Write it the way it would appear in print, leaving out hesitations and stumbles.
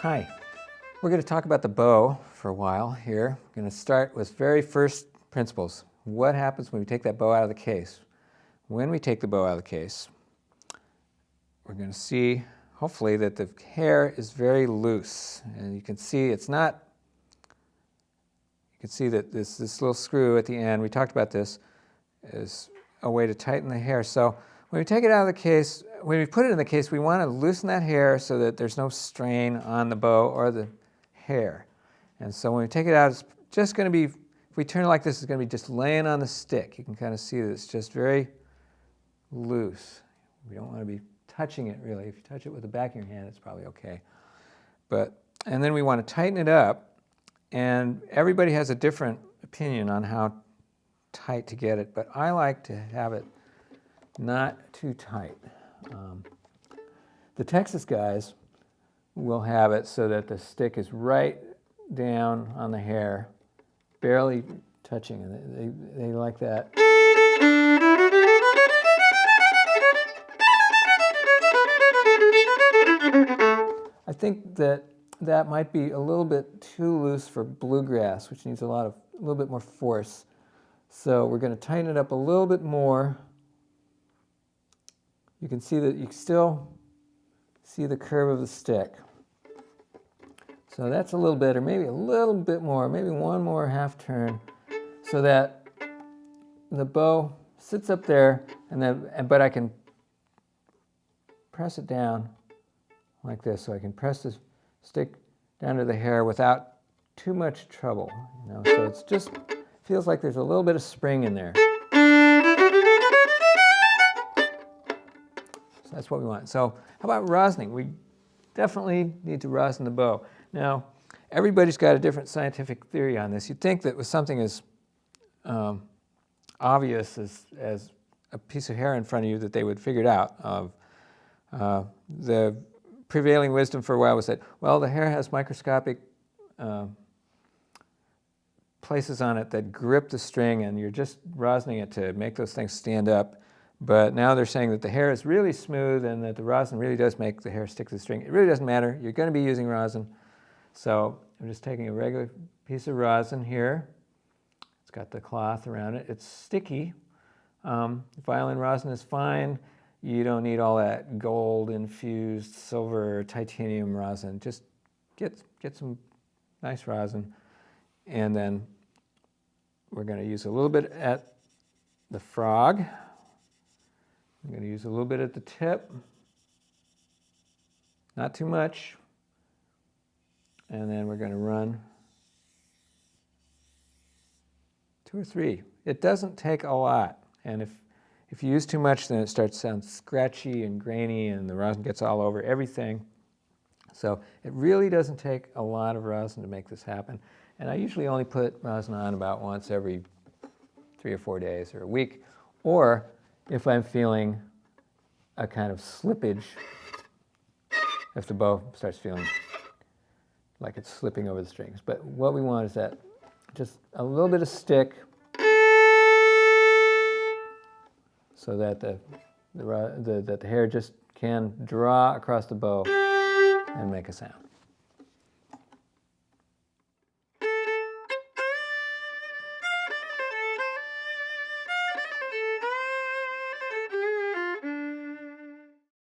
Hi. We're going to talk about the bow for a while here. We're going to start with very first principles. What happens when we take that bow out of the case? When we take the bow out of the case, we're going to see, hopefully, that the hair is very loose. And you can see it's not, you can see that this little screw at the end, we talked about this, is a way to tighten the hair. So when we take it out of the case, when we put it in the case, we want to loosen that hair so that there's no strain on the bow or the hair. And so when we take it out, it's just going to be, if we turn it like this, it's going to be just laying on the stick. You can kind of see that it's just very loose. We don't want to be touching it, really. If you touch it with the back of your hand, it's probably okay. And then we want to tighten it up, and everybody has a different opinion on how tight to get it, but I like to have it not too tight. The Texas guys will have it so that the stick is right down on the hair, barely touching, and they like that. I think that might be a little bit too loose for bluegrass, which needs a little bit more force. So we're going to tighten it up a little bit more. You can see that you still see the curve of the stick. So that's a little bit, or maybe a little bit more, maybe one more half turn, so that the bow sits up there, but I can press it down like this, so I can press the stick down to the hair without too much trouble. So it's just feels like there's a little bit of spring in there. So that's what we want. So how about rosining? We definitely need to rosin the bow. Now, everybody's got a different scientific theory on this. You'd think that with something as obvious as a piece of hair in front of you that they would figure it out. The prevailing wisdom for a while was that, well, the hair has microscopic places on it that grip the string, and you're just rosining it to make those things stand up. But now they're saying that the hair is really smooth and that the rosin really does make the hair stick to the string. It really doesn't matter. You're going to be using rosin. So I'm just taking a regular piece of rosin here. It's got the cloth around it. It's sticky. Violin rosin is fine. You don't need all that gold-infused silver titanium rosin. Just get some nice rosin. And then we're going to use a little bit at the frog. I'm going to use a little bit at the tip. Not too much. And then we're going to run 2 or 3. It doesn't take a lot. And if you use too much, then it starts to sound scratchy and grainy, and the rosin gets all over everything. So it really doesn't take a lot of rosin to make this happen. And I usually only put rosin on about once every 3 or 4 days or a week. Or if I'm feeling a kind of slippage, if the bow starts feeling like it's slipping over the strings. But what we want is that just a little bit of stick, so that the hair just can draw across the bow and make a sound.